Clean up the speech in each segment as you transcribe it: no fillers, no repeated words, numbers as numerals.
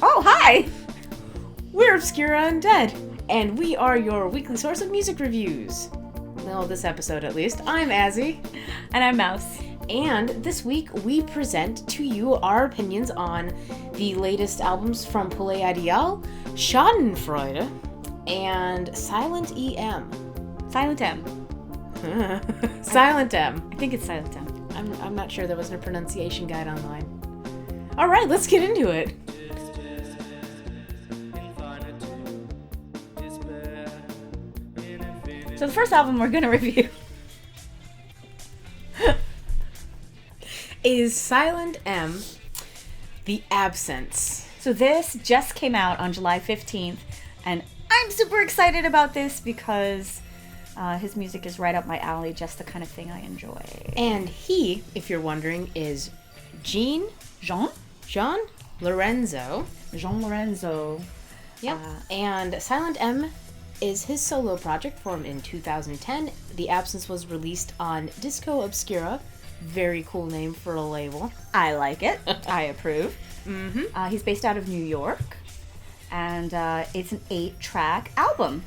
Oh, hi! We're Obscura Undead, and we are your weekly source of music reviews. Well, this episode at least. I'm Azzy. And I'm Mouse. And this week we present to you our opinions on the latest albums from Palais Ideal, Schadenfreude, and Silent EM. Silent M. Silent M. I think it's Silent M. I'm not sure, there wasn't a pronunciation guide online. Alright, let's get into it. So the first album we're going to review is Silent M, The Absence. So this just came out on July 15th, and I'm super excited about this because his music is right up my alley, just the kind of thing I enjoy. And he, if you're wondering, is Jean Lorenzo. Jean Lorenzo. Yeah. And Silent M is his solo project formed in 2010. The Absence was released on Disco Obscura. Very cool name for a label. I like it. I approve. Mm-hmm. He's based out of New York, and it's an 8-track album.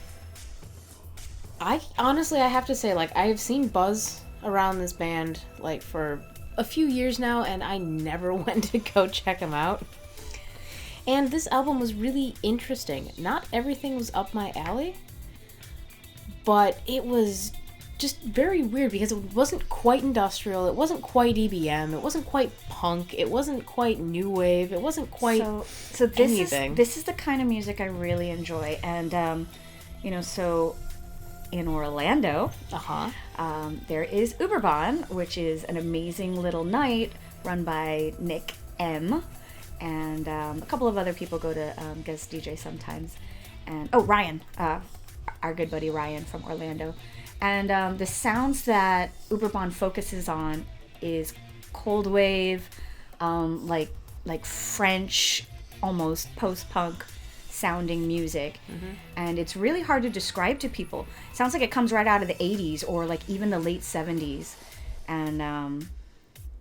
I have to say, I have seen buzz around this band, for a few years now, and I never went to go check them out. And this album was really interesting. Not everything was up my alley, but it was just very weird because it wasn't quite industrial, it wasn't quite EBM, it wasn't quite punk, it wasn't quite new wave, it wasn't quite so this anything. This is the kind of music I really enjoy, and so in Orlando, there is Uberbahn, which is an amazing little night run by Nick M, and a couple of other people go to guest DJ sometimes, and Ryan, our good buddy Ryan from Orlando. And the sounds that Uberbahn focuses on is cold wave, like French, almost post-punk sounding music. Mm-hmm. And it's really hard to describe to people. It sounds like it comes right out of the 80s or even the late 70s. And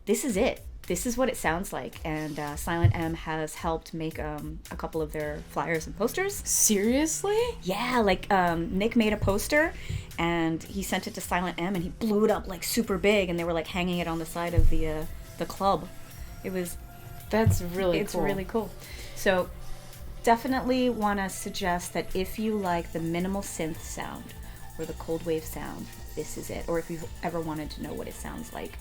this is it. This is what it sounds like. And Silent M has helped make a couple of their flyers and posters. Seriously? Yeah, Nick made a poster and he sent it to Silent M and he blew it up super big, and they were hanging it on the side of the club. That's really cool. It's really cool. So definitely want to suggest that if you like the minimal synth sound or the cold wave sound, this is it. Or if you've ever wanted to know what it sounds like.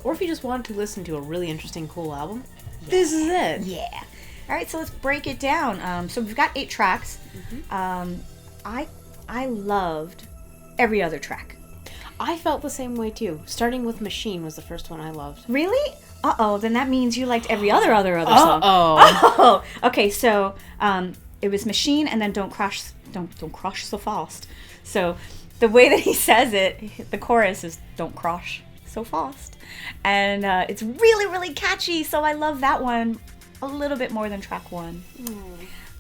Or if you just wanted to listen to a really interesting, cool album, this is it. Yeah. All right, so let's break it down. So we've got 8 tracks. Mm-hmm. I loved every other track. I felt the same way too. Starting with Machine was the first one I loved. Really? Uh-oh, then that means you liked every other song. Oh. Okay, so it was Machine and then Don't Crush So Fast. So the way that he says it, the chorus is Don't Crush So Fast. And it's really, really catchy, so I love that one a little bit more than track 1.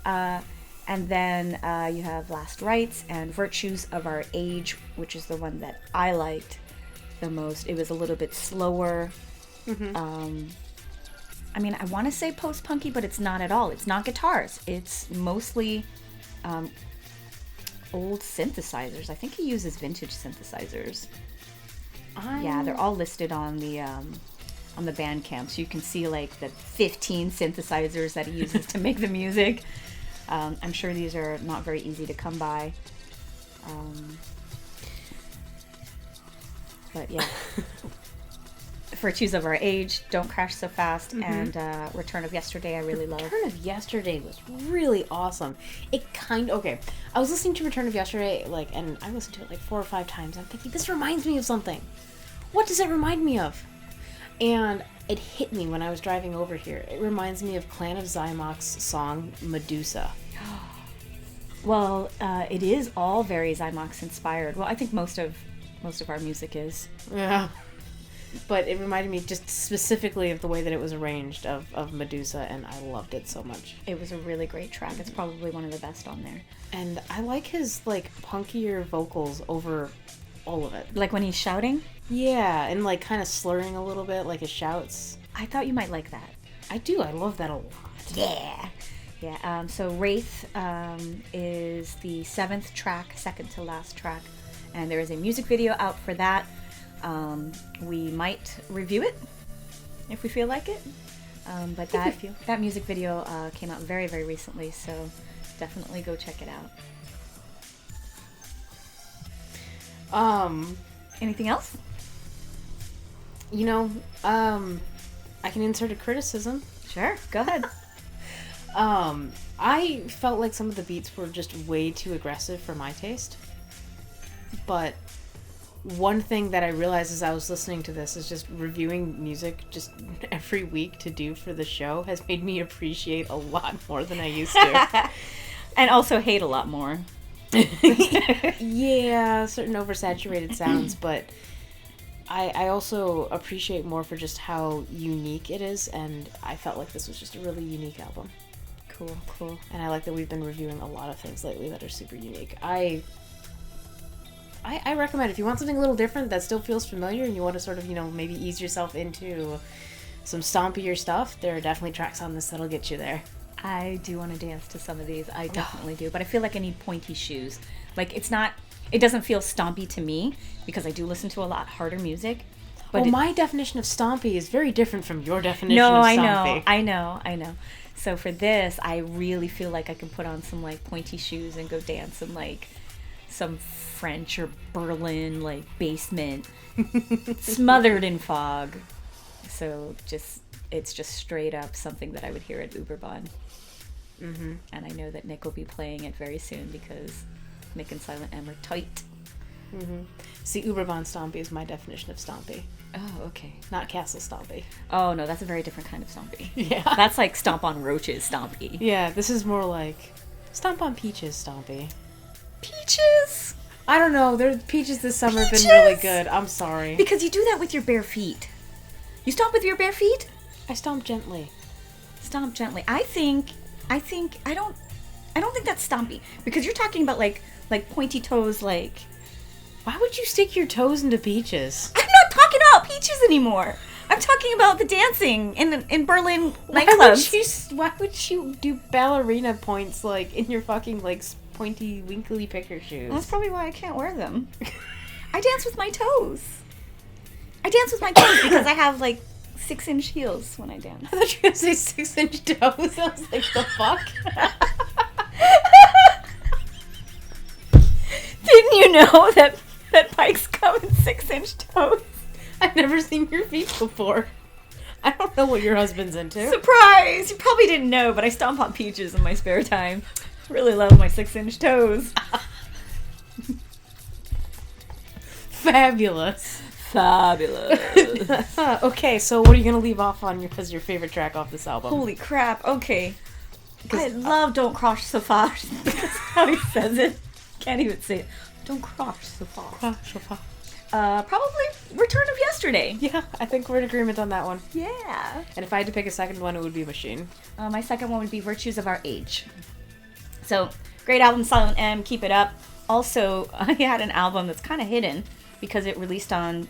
And then you have Last Rites and Virtues of Our Age, which is the one that I liked the most. It was a little bit slower. Mm-hmm. I want to say post-punky, but it's not at all. It's not guitars. It's mostly old synthesizers. I think he uses vintage synthesizers. Yeah, they're all listed on the Bandcamp, so you can see the 15 synthesizers that he uses to make the music. I'm sure these are not very easy to come by. But yeah. Virtues of Our Age, Don't Crash So Fast, mm-hmm. and Return of Yesterday I really love. Return of Yesterday was really awesome. I was listening to Return of Yesterday, and I listened to it 4 or 5 times. I'm thinking, this reminds me of something. What does it remind me of? And it hit me when I was driving over here. It reminds me of Clan of Xymox's song, Medusa. Well, it is all very Xymox inspired. Well, I think most of our music is. Yeah. But it reminded me just specifically of the way that it was arranged of Medusa, and I loved it so much. It was a really great track. It's probably one of the best on there. And I like his, punkier vocals over all of it. Like when he's shouting? Yeah, and, kind of slurring a little bit, his shouts. I thought you might like that. I do. I love that a lot. Yeah. Yeah. So Wraith is the 7th track, second to last track. And there is a music video out for that. We might review it if we feel like it. But that music video came out very, very recently, so definitely go check it out. Anything else? I can insert a criticism. Sure, go ahead. I felt like some of the beats were just way too aggressive for my taste. But one thing that I realized as I was listening to this is just reviewing music just every week to do for the show has made me appreciate a lot more than I used to. And also hate a lot more. Yeah, certain oversaturated sounds, but I also appreciate more for just how unique it is, and I felt like this was just a really unique album. Cool. And I like that we've been reviewing a lot of things lately that are super unique. I recommend if you want something a little different that still feels familiar and you want to sort of, maybe ease yourself into some stompier stuff, there are definitely tracks on this that'll get you there. I do want to dance to some of these. I definitely do. But I feel like I need pointy shoes. Like, it doesn't feel stompy to me because I do listen to a lot harder music. But my definition of stompy is very different from your definition of stompy. I know. So for this, I really feel like I can put on some, like, pointy shoes and go dance in, like, some French or Berlin, like, basement smothered in fog. So it's just straight up something that I would hear at Uberbahn. Mm-hmm. And I know that Nick will be playing it very soon because Nick and Silent M are tight. Mm-hmm. See, Uberbahn Stompy is my definition of stompy. Oh, okay. Not Castle Stompy. Oh, no, that's a very different kind of stompy. Yeah. That's like Stomp on Roaches stompy. Yeah, this is more like Stomp on Peaches stompy. Peaches? I don't know. Their peaches this summer have been really good. I'm sorry. Because you do that with your bare feet. You stomp with your bare feet? I stomp gently. Stomp gently. I don't think that's stompy. Because you're talking about like pointy toes, like... Why would you stick your toes into peaches? I'm not talking about peaches anymore. I'm talking about the dancing in Berlin nightclubs. Why would you do ballerina points, like, in your fucking, like, pointy, winkly picker shoes? Well, that's probably why I can't wear them. I dance with my toes. I dance with my toes because I have, like, 6-inch heels when I dance. I thought you were going to say 6-inch toes. I was like, the fuck? Didn't you know that pikes come in 6-inch toes? I've never seen your feet before. I don't know what your husband's into. Surprise! You probably didn't know, but I stomp on peaches in my spare time. Really love my 6-inch toes. Fabulous. Okay, so what are you going to leave off on as your favorite track off this album? Holy crap, okay. I love Don't Cross So Far. That's how he says it. Can't even say it. Don't cross so far. Cross so far. Probably Return of Yesterday. Yeah, I think we're in agreement on that one. Yeah. And if I had to pick a second one, it would be Machine. My second one would be Virtues of Our Age. So, great album, Silent M, keep it up. Also, he had an album that's kind of hidden because it released on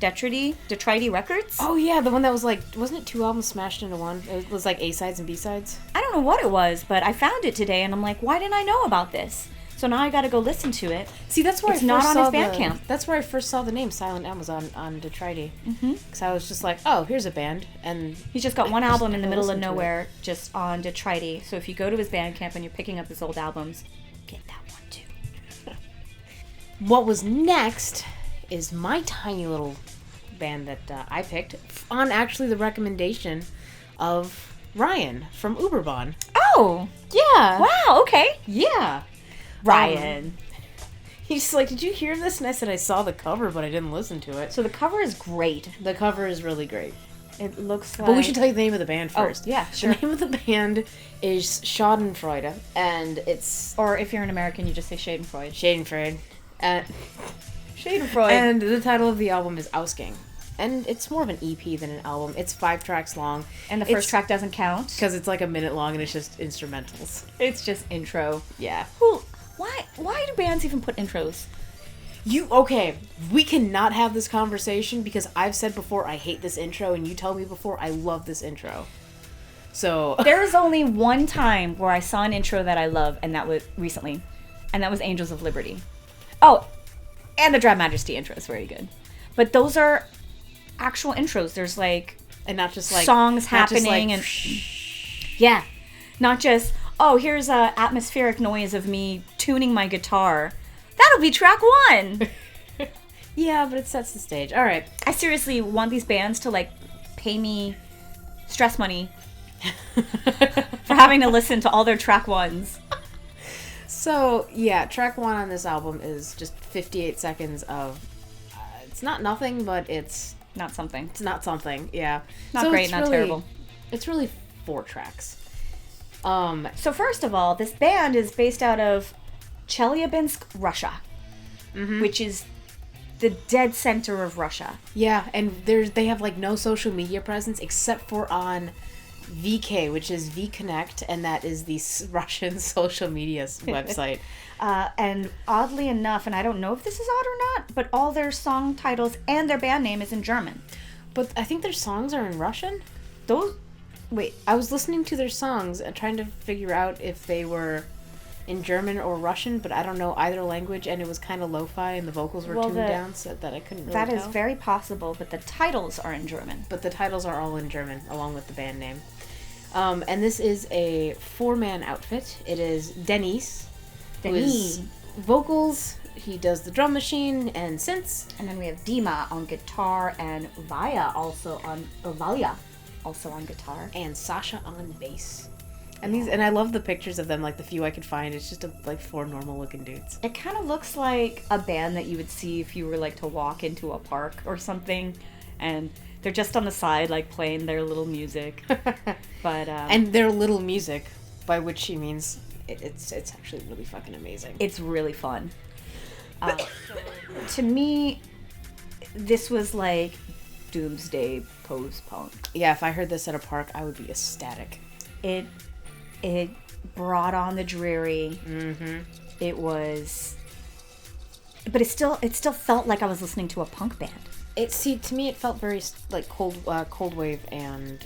Detritus Records. Oh yeah, the one that was like, wasn't it 2 albums smashed into one? It was like A-sides and B-sides? I don't know what it was, but I found it today and I'm like, why didn't I know about this? So now I gotta go listen to it. See, that's where it's not on his Bandcamp. That's where I first saw the name Silent M was on Detritus. Mm-hmm. Because I was just like, oh, here's a band, and he's just got one album in the middle of nowhere, just on Detritus. So if you go to his Bandcamp and you're picking up his old albums, get that one too. What was next is my tiny little band that I picked on actually the recommendation of Ryan from Uberbahn. Oh, yeah! Wow. Okay. Yeah. Ryan. He's like, did you hear this? And I said, I saw the cover, but I didn't listen to it. So the cover is great. The cover is really great. It looks like... But we should tell you the name of the band first. Oh, yeah, sure. The name of the band is Schadenfreude, and it's... Or if you're an American, you just say Schadenfreude. Schadenfreude. Schadenfreude. And the title of the album is Ausgang. And it's more of an EP than an album. It's 5 tracks long. And the first track doesn't count? Because it's like a minute long and it's just instrumentals. It's just intro. Yeah. Well, why do bands even put intros? Okay, we cannot have this conversation because I've said before I hate this intro and you tell me before I love this intro. So there was only one time where I saw an intro that I love, and that was recently, and that was Angels of Liberty. Oh, and the Dry Majesty intro is very good. But those are actual intros. There's like, and not just like songs happening like, and yeah, not just, oh, here's a atmospheric noise of me tuning my guitar. That'll be track 1. Yeah, but it sets the stage. All right. I seriously want these bands to like pay me stress money for having to listen to all their track 1s. So, yeah, track 1 on this album is just 58 seconds of, it's not nothing, but it's not something. It's not something, yeah. Not so great, not really, terrible. It's really 4 tracks. So first of all, this band is based out of Chelyabinsk, Russia, which is the dead center of Russia. Yeah, and they have like no social media presence except for on VK, which is VConnect, and that is the Russian social media website. And oddly enough, and I don't know if this is odd or not, but all their song titles and their band name is in German. But I think their songs are in Russian? Wait, I was listening to their songs and trying to figure out if they were in German or Russian, but I don't know either language, and it was kind of lo-fi, and the vocals were tuned down so that I couldn't really tell. That is very possible, but the titles are in German. But the titles are all in German, along with the band name. And this is a 4-man outfit. It is Denis. Denis. Vocals. He does the drum machine and synths. And then we have Dima on guitar and Valya also on guitar. And Sasha on bass. And and I love the pictures of them, like the few I could find. It's just like 4 normal looking dudes. It kind of looks like a band that you would see if you were like to walk into a park or something, and they're just on the side like playing their little music. But and their little music, by which she means it's actually really fucking amazing. It's really fun. To me, this was like doomsday post-punk. Yeah, if I heard this at a park, I would be ecstatic. It brought on the dreary. Mm-hmm. It was, but it still felt like I was listening to a punk band. To me, it felt very like cold wave and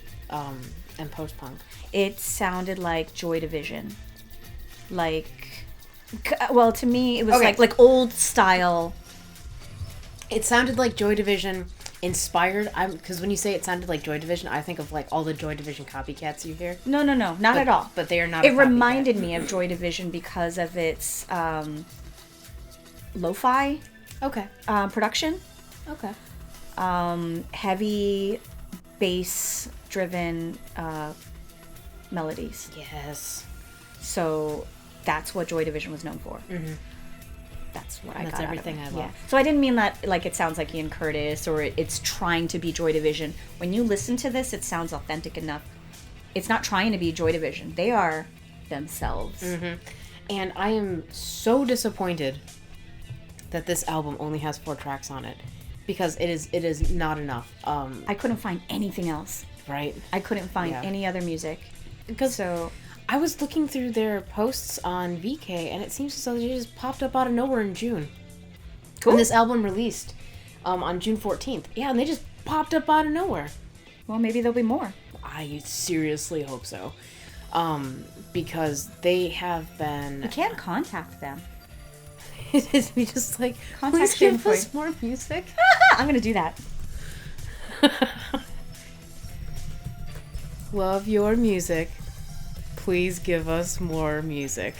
post-punk. It sounded like Joy Division, to me it was like old style. It sounded like Joy Division inspired. Because when you say it sounded like Joy Division, I think of like all the Joy Division copycats you hear. No, not at all. But they are not. It reminded me of Joy Division because of its lo-fi. Okay. Production. Okay. Heavy bass-driven melodies. Yes. So that's what Joy Division was known for. Mm-hmm. That's what I got. That's everything I love. Yeah. So I didn't mean that like it sounds like Ian Curtis or it's trying to be Joy Division. When you listen to this, it sounds authentic enough. It's not trying to be Joy Division. They are themselves. Mm-hmm. And I am so disappointed that this album only has 4 tracks on it, because it is not enough. I couldn't find anything else. Right. I couldn't find any other music. So I was looking through their posts on VK, and it seems as though they just popped up out of nowhere in June. Cool. When this album released on June 14th. Yeah, and they just popped up out of nowhere. Well, maybe there'll be more. I seriously hope so. Because they have been... We can't contact them. It is me just like, contact please give us more music. I'm going to do that. Love your music. Please give us more music.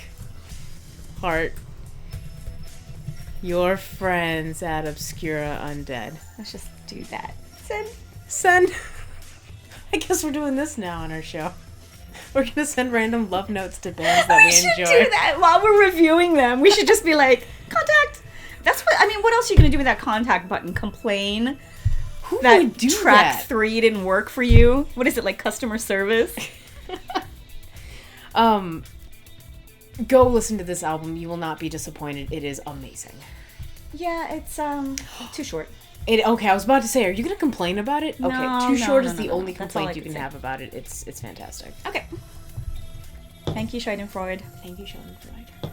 Heart. Your friends at Obscura Undead. Let's just do that. Send. I guess we're doing this now on our show. We're going to send random love notes to bands that we enjoy. We should do that while we're reviewing them. We should just be like, contact. What else are you going to do with that contact button? Complain Who that would do track that? 3 didn't work for you? What is it, like customer service? Go listen to this album. You will not be disappointed. It is amazing. Yeah, it's too short. Okay, I was about to say, are you going to complain about it? Okay, too short is the only That's all complaint I you can can say. have about it. It's fantastic. Okay. Thank you, Schadenfreude. Thank you, Schadenfreude.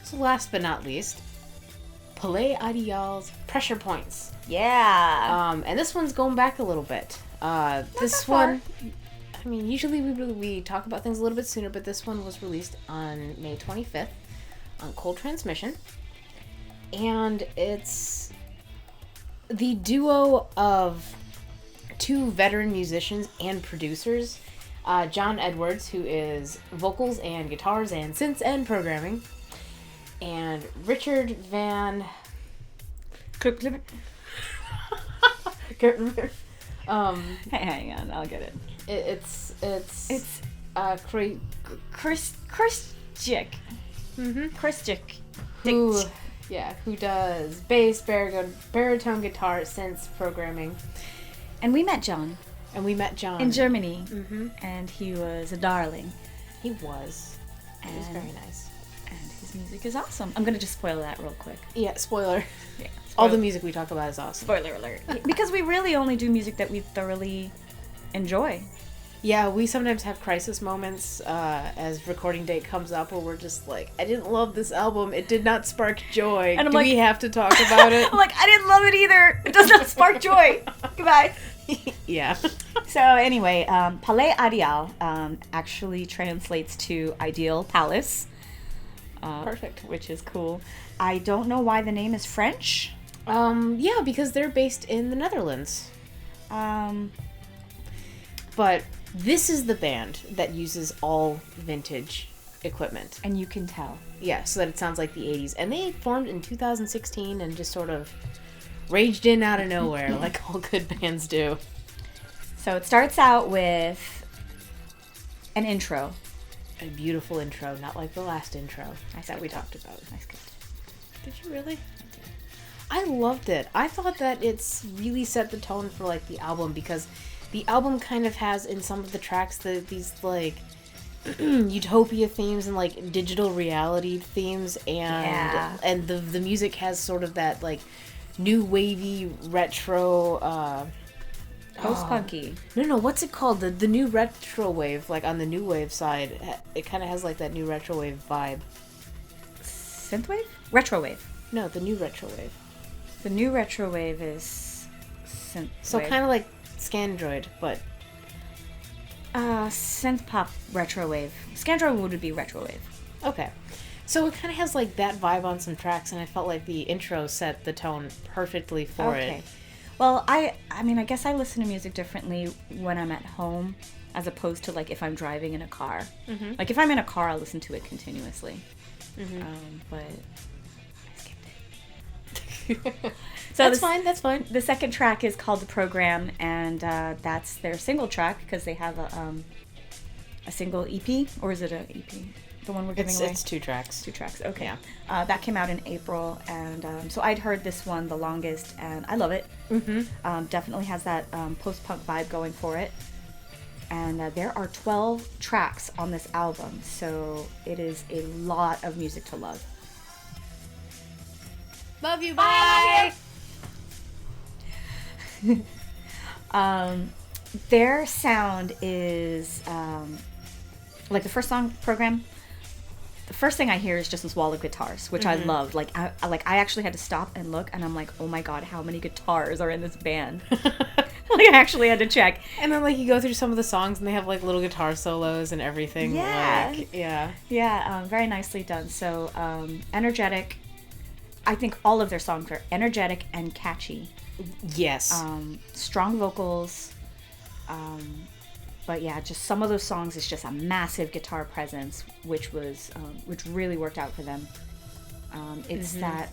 So last but not least, Palais Ideal's Pressure Points. Yeah. And this one's going back a little bit. This that far. one, I mean, usually we talk about things a little bit sooner, but this one was released on May 25th on Cold Transmission. And it's the duo of two veteran musicians and producers. John Edwards, who is vocals and guitars and synths and programming. And Richard Van... Hang on, I'll get it. It's Christick. Christick. Who does bass, baritone guitar, synths, programming. And we met John. In Germany. And he was a darling. He was. He was very nice. And his music is awesome. I'm going to just spoil that real quick. Yeah, spoiler. Yeah. All the music we talk about is awesome. Spoiler alert. Because we really only do music that we thoroughly enjoy. Yeah, we sometimes have crisis moments as recording date comes up where we're just like, I didn't love this album. It did not spark joy. And do we have to talk about it? I'm like, I didn't love it either. It does not spark joy. Goodbye. Yeah. So anyway, Palais Ideal actually translates to Ideal Palace. Perfect. Which is cool. I don't know why the name is French. Yeah, because they're based in the Netherlands. But this is the band that uses all vintage equipment. And you can tell. Yeah, so that it sounds like the 80s. And they formed in 2016 and just sort of raged in out of nowhere, like all good bands do. So it starts out with an intro. A beautiful intro, not like the last intro that we talked about. I skipped. Did you really? I loved it. I thought that it's really set the tone for like the album, because the album kind of has in some of the tracks these like utopia themes and like digital reality themes, and the music has sort of that like new wavy retro Post-punky. No, what's it called? The new retro wave, like on the new wave side, it kind of has like that new retro wave vibe. Synthwave? Retrowave. No, the new retro wave. The new retro wave is synth. So kind of like Scandroid, but synth pop retrowave. Scandroid would be retrowave. Okay. So it kind of has like that vibe on some tracks, and I felt like the intro set the tone perfectly for it. Well, I mean, I guess I listen to music differently when I'm at home as opposed to like if I'm driving in a car. Mm-hmm. Like if I'm in a car, I'll listen to it continuously. Mm-hmm. But I skipped it. So that's fine. The second track is called The Program, and that's their single track because they have a single EP, or is it an EP? The one we're giving away? It's 2 tracks. 2 tracks, okay. Yeah. That came out in April, and so I'd heard this one the longest, and I love it. Mm-hmm. Definitely has that post-punk vibe going for it. And there are 12 tracks on this album, so it is a lot of music to love. Love you, bye! Their sound is like the first song, Program. The first thing I hear is just this wall of guitars, which I love. Like I actually had to stop and look, and I'm like, oh my god, how many guitars are in this band? Like I actually had to check. And then like you go through some of the songs, and they have like little guitar solos and everything. Yeah, like, yeah. Very nicely done. So energetic. I think all of their songs are energetic and catchy. Yes. Strong vocals. But yeah, just some of those songs is just a massive guitar presence, which really worked out for them. It's that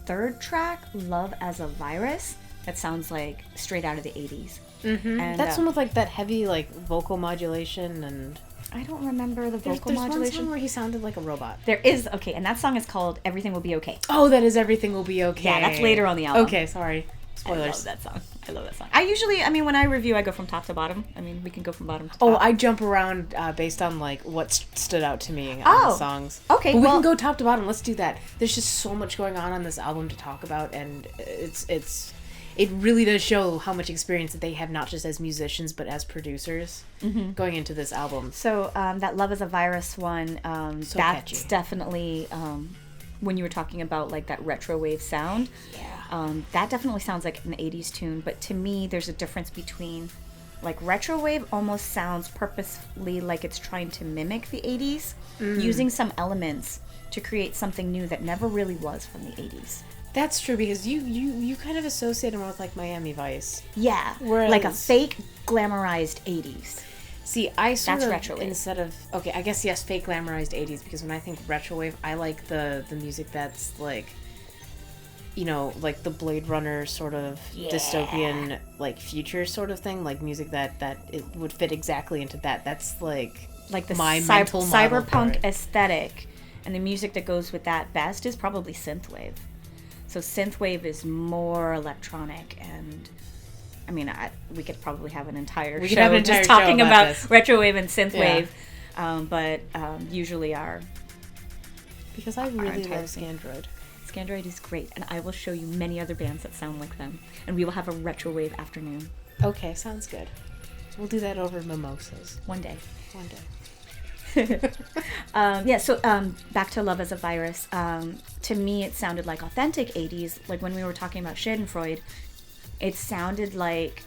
third track, Love as a Virus, that sounds like straight out of the 80s. Mm-hmm. And that's one with like that heavy like vocal modulation, and I don't remember the vocal modulation. There's one song where he sounded like a robot. There is, okay, and that song is called Everything Will Be Okay. Oh, that is Everything Will Be Okay. Yeah, that's later on the album. Okay, sorry. Spoilers. I love that song. I mean, when I review, I go from top to bottom. I mean, we can go from bottom to top. Oh, I jump around based on, like, what stood out to me on the songs. Okay, but we can go top to bottom. Let's do that. There's just so much going on this album to talk about, and it really does show how much experience that they have, not just as musicians, but as producers, going into this album. So, that Love is a Virus one, that's catchy. Definitely, when you were talking about, like, that retro wave sound. Yeah. That definitely sounds like an 80s tune, but to me, there's a difference between Like retrowave almost sounds purposefully like it's trying to mimic the 80s, using some elements to create something new that never really was from the 80s. That's true, because you kind of associate them with like Miami Vice. Yeah, Whereas, like a fake glamorized 80s. See, I sort That's of, retrowave. instead of, okay, I guess yes, fake glamorized 80s, because when I think retrowave, I like the music that's like, you know, like the Blade Runner sort of dystopian, like future sort of thing, like music that it would fit exactly into that. That's like The my mental model for cyberpunk it. aesthetic, and the music that goes with that best is probably synthwave. So synthwave is more electronic, and I mean, we could probably have an entire show just talking about retrowave and synthwave, but usually because I really love Scandroid. Scandroid is great, and I will show you many other bands that sound like them, and we will have a retrowave afternoon. Okay, sounds good. We'll do that over mimosas. One day. So Back to Love as a Virus. To me, it sounded like authentic 80s. Like when we were talking about Schadenfreude, it sounded like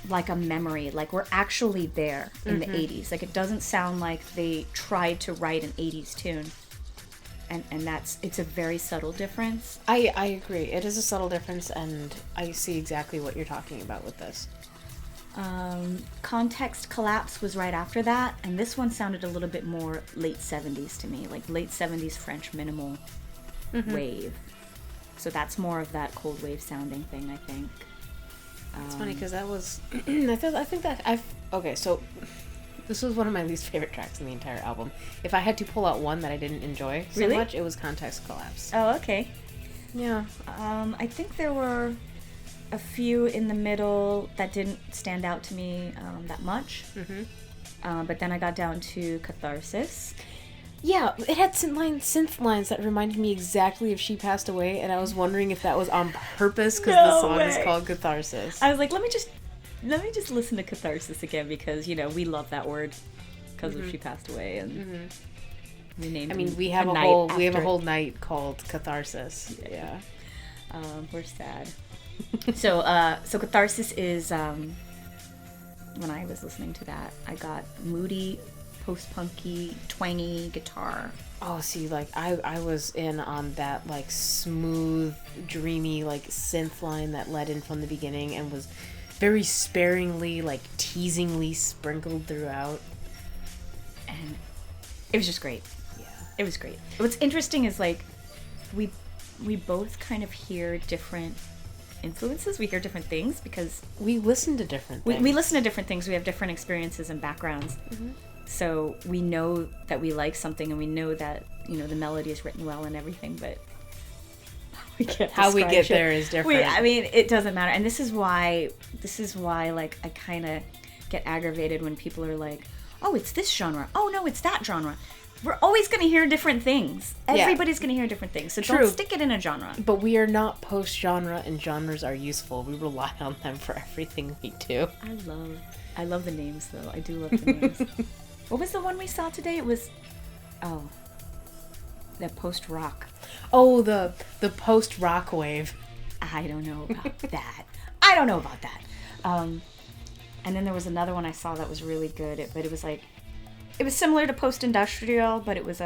a memory. Like we're actually there in the 80s. Like it doesn't sound like they tried to write an 80s tune. And it's a very subtle difference. I agree. It is a subtle difference, and I see exactly what you're talking about with this. Context Collapse was right after that, and this one sounded a little bit more late 70s to me, like late 70s French minimal wave. So that's more of that cold wave sounding thing, I think. It's funny because that was so this was one of my least favorite tracks in the entire album. If I had to pull out one that I didn't enjoy so much, it was Context Collapse. Oh, okay. Yeah. I think there were a few in the middle that didn't stand out to me that much. But then I got down to Catharsis. Yeah, it had synth lines that reminded me exactly of She Passed Away, and I was wondering if that was on purpose because the song is called Catharsis. I was like, let me just listen to Catharsis again, because we love that word because of She Passed Away, and we named. I mean, we have a whole night called Catharsis. Yeah. We're sad. So Catharsis is when I was listening to that, I got moody, post-punky, twangy guitar. Oh, see, like, I was in on that, like, smooth, dreamy, like, synth line that led in from the beginning and was very sparingly, like, teasingly sprinkled throughout. And it was just great. Yeah. It was great. What's interesting is, like, we both kind of hear different influences. We hear different things because we listen to different things. We listen to different things. We have different experiences and backgrounds. So we know that we like something, and we know that the melody is written well and everything, but how we get there is different. I mean, it doesn't matter. And this is why like I kind of get aggravated when people are like, oh, it's this genre, oh no, it's that genre. We're always going to hear different things. Everybody's going to hear different things. So don't stick it in a genre. But we are not post-genre, and genres are useful. We rely on them for everything we do. I love the names, though. I do love the names. What was the one we saw today? It was, the post-rock. Oh, the post-rock wave. I don't know about that. And then there was another one I saw that was really good, but it was like, it was similar to post-industrial, but it was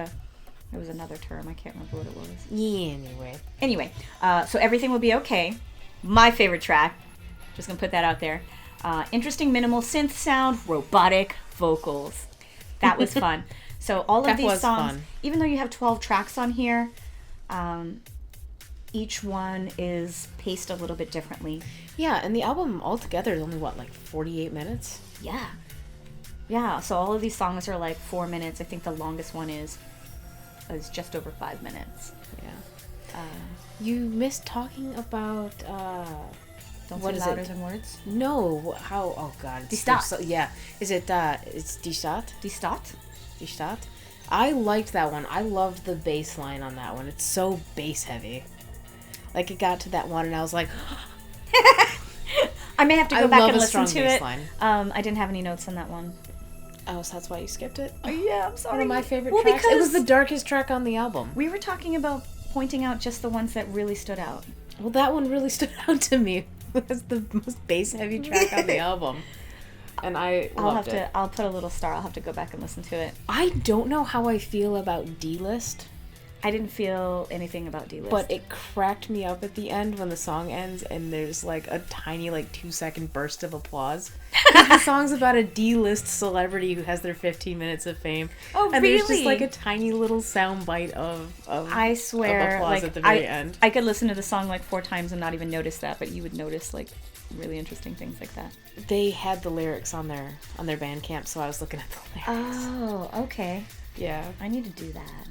another term. I can't remember what it was. Yeah, Anyway, so Everything Will Be Okay. My favorite track. Just gonna put that out there. Interesting minimal synth sound, robotic vocals. That was fun. So all of these songs, even though you have 12 tracks on here, each one is paced a little bit differently. Yeah, and the album altogether is only, 48 minutes? Yeah, so all of these songs are like 4 minutes. I think the longest one is just over 5 minutes. Yeah. You missed talking about... Don't say louder than words? No. How... Oh, God. Die Stadt. Is it... It's Die Stadt? Die Stadt? Die Stadt? I liked that one. I loved the bass line on that one. It's so bass heavy. Like, it got to that one and I was like... I may have to go back and listen to it. Line. I didn't have any notes on that one. Oh, so that's why you skipped it? Oh, yeah, I'm sorry. One of my favorite tracks. Because it was the darkest track on the album. We were talking about pointing out just the ones that really stood out. Well, that one really stood out to me. That's the most bass-heavy track on the album. and I loved it. I'll put a little star. I'll have to go back and listen to it. I don't know how I feel about D-List. I didn't feel anything about D-List. But it cracked me up at the end when the song ends and there's like a tiny 2-second burst of applause. The song's about a D-list celebrity who has their 15 minutes of fame. Oh, and really? There's just a tiny little sound bite of I swear, of applause at the very end. I could listen to the song 4 times and not even notice that, but you would notice really interesting things like that. They had the lyrics on their Bandcamp, so I was looking at the lyrics. Oh, okay. Yeah. I need to do that.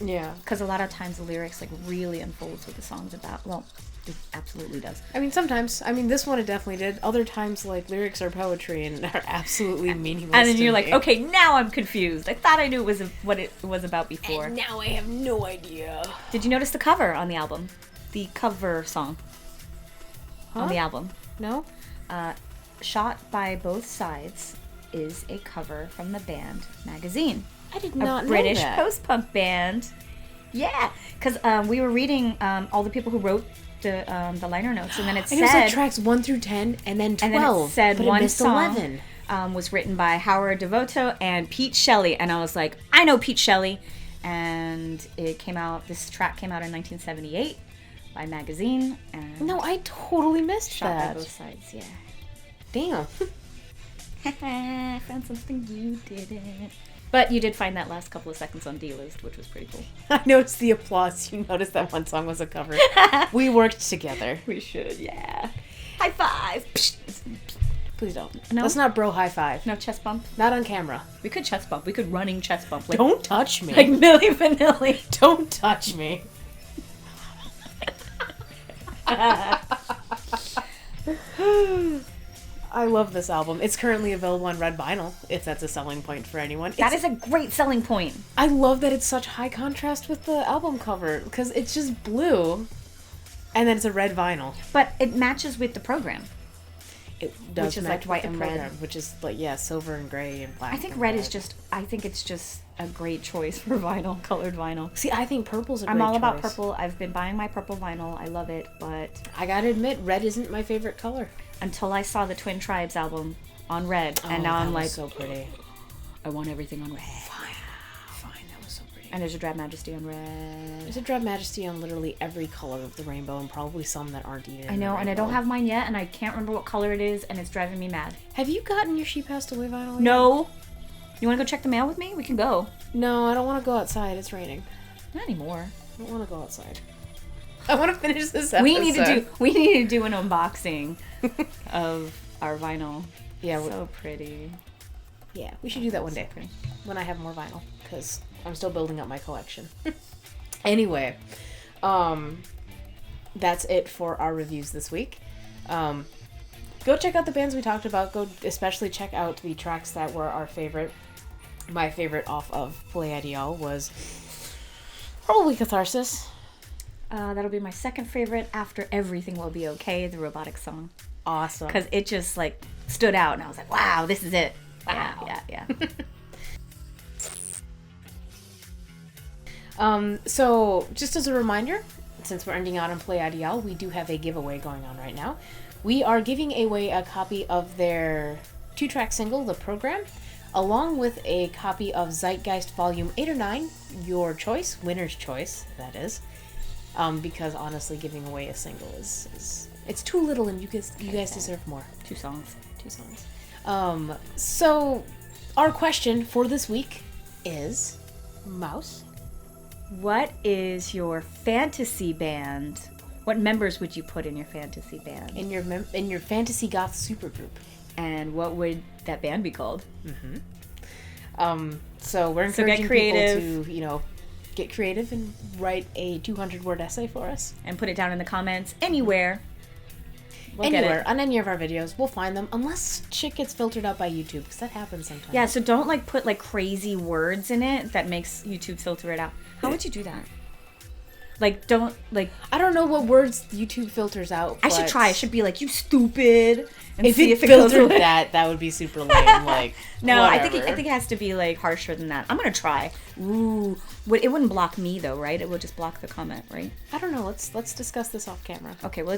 Yeah. Because a lot of times the lyrics really unfolds what the song's about. Well, it absolutely does. I mean, sometimes. I mean, this one it definitely did. Other times, lyrics are poetry and are absolutely meaningless. And then you're like, okay, now I'm confused. I thought I knew what it was about before. And now I have no idea. Did you notice the cover on the album? The cover song on the album. No? Shot by Both Sides is a cover from the band Magazine. I did not know British that. post-punk band. Yeah, because we were reading all the people who wrote the liner notes, and then it said... it was tracks 1 through 10, and then 12, and then it said but one it missed song 11. Was written by Howard Devoto and Pete Shelley, and I was like, I know Pete Shelley, and this track came out in 1978 by Magazine, and... No, I totally missed Shot that. by Both Sides, yeah. Damn. I found something you didn't. But you did find that last couple of seconds on D-List, which was pretty cool. I noticed the applause. You noticed that one song was a cover. We worked together. We should, yeah. High five! Please don't. No? Let's not bro high five. No chest bump? Not on camera. We could chest bump. We could running chest bump. Don't touch me. Like Milli Vanilli. Don't touch me. I love this album. It's currently available on red vinyl, if that's a selling point for anyone. That is a great selling point. I love that it's such high contrast with the album cover, because it's just blue, and then it's a red vinyl. But it matches with the program. It does, which is match white with and the program, red. which is silver and gray and black. I think and red red. is just, it's just a great choice for vinyl, colored vinyl. See, I think purple's a great I'm all choice. about purple. I've been buying my purple vinyl. I love it, but... I gotta admit, red isn't my favorite color. Until I saw the Twin Tribes album on red, and now I'm like... so pretty. I want everything on red. Fine, that was so pretty. And there's a Drab Majesty on red. There's a Drab Majesty on literally every color of the rainbow, and probably some that aren't even. I know, and I don't have mine yet, and I can't remember what color it is, and it's driving me mad. Have you gotten your She Passed Away vinyl yet? No. You want to go check the mail with me? We can go. No, I don't want to go outside. It's raining. Not anymore. I don't want to go outside. I want to finish this episode. We need to do an unboxing of our vinyl. Yeah, so pretty. Yeah, we should do that one day Pretty. when I have more vinyl, because I'm still building up my collection. Anyway, that's it for our reviews this week. Go check out the bands we talked about. Go especially check out the tracks that were our favorite. My favorite off of Palais Ideal was probably Catharsis. That'll be my second favorite after Everything Will Be Okay, the robotic song. Awesome. Because it just stood out, and I was like, wow, this is it. Wow. Yeah. So just as a reminder, since we're ending out on Palais Ideal, we do have a giveaway going on right now. We are giving away a copy of their 2-track single, The Program, along with a copy of Zeitgeist Volume 8 or 9, your choice, winner's choice, that is. Because honestly, giving away a single is it's too little, and you guys deserve more. 2 songs. So our question for this week is, Mouse, what is your fantasy band? What members would you put in your fantasy band? in your fantasy goth supergroup? And what would that band be called? So we're encouraging creative. people to, get creative and write a 200-word essay for us. And put it down in the comments anywhere. We'll get Anywhere, it. on any of our videos. We'll find them, unless shit gets filtered out by YouTube, because that happens sometimes. Yeah, so don't put crazy words in it that makes YouTube filter it out. How would you do that? Don't I don't know what words YouTube filters out. I should try. I should be you stupid. And If see it if it goes filtered away. that would be super lame. No, whatever. I think it has to be harsher than that. I'm gonna try. Ooh, it wouldn't block me though, right? It would just block the comment, right? I don't know. Let's discuss this off camera. Okay, well,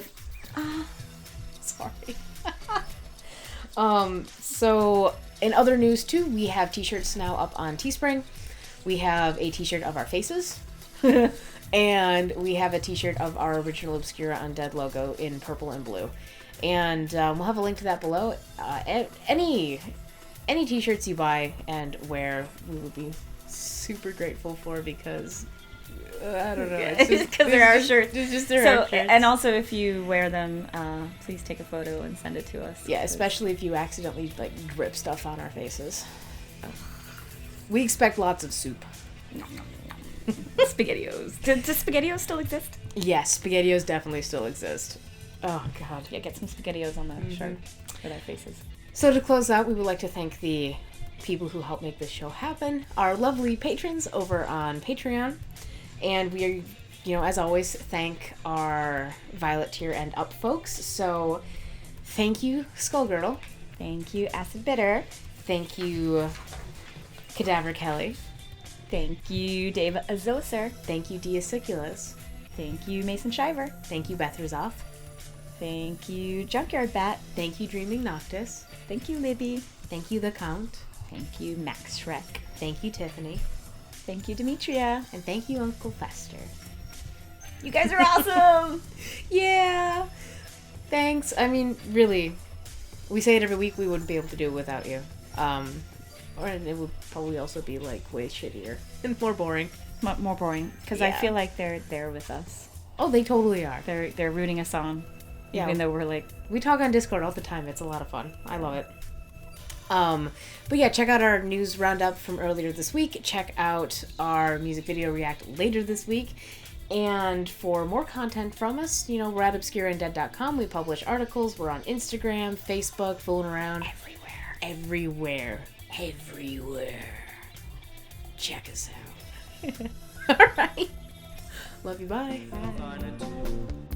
Sorry. So in other news too, we have t-shirts now up on Teespring. We have a t-shirt of our faces. And we have a t-shirt of our original Obscura Undead logo in purple and blue. And we'll have a link to that below. Any t-shirts you buy and wear, we would be super grateful for, because I don't know. It's just because they're our shirts. It's just our shirts. And also, if you wear them, please take a photo and send it to us. Yeah, especially if you accidentally drip stuff on our faces. We expect lots of soup. SpaghettiOs. Does SpaghettiOs still exist? Yes, SpaghettiOs definitely still exist. Oh, God. Yeah, get some SpaghettiOs on the shirt with our faces. So to close out, we would like to thank the people who help make this show happen, our lovely patrons over on Patreon. And we are, as always, thank our Violet tier and up folks. So thank you, Skullgirdle. Thank you, Acid Bitter. Thank you, Cadaver Kelly. Thank you, Dave Azoser. Thank you, Diaciculus. Thank you, Mason Shiver. Thank you, Beth Razoff. Thank you, Junkyard Bat. Thank you, Dreaming Noctis. Thank you, Libby. Thank you, The Count. Thank you, Max Shrek. Thank you, Tiffany. Thank you, Demetria. And thank you, Uncle Fester. You guys are awesome! Yeah! Thanks. I mean, really, we say it every week, we wouldn't be able to do it without you. Or it would probably also be, way shittier and more boring. More boring, because I feel like they're there with us. Oh, they totally are. They're rooting us on, even though we're we talk on Discord all the time. It's a lot of fun. I love it. But yeah, check out our news roundup from earlier this week. Check out our music video react later this week. And for more content from us, we're at obscuraundead.com. We publish articles. We're on Instagram, Facebook, fooling around. Everywhere. Check us out. All right. Love you. Bye. Bye.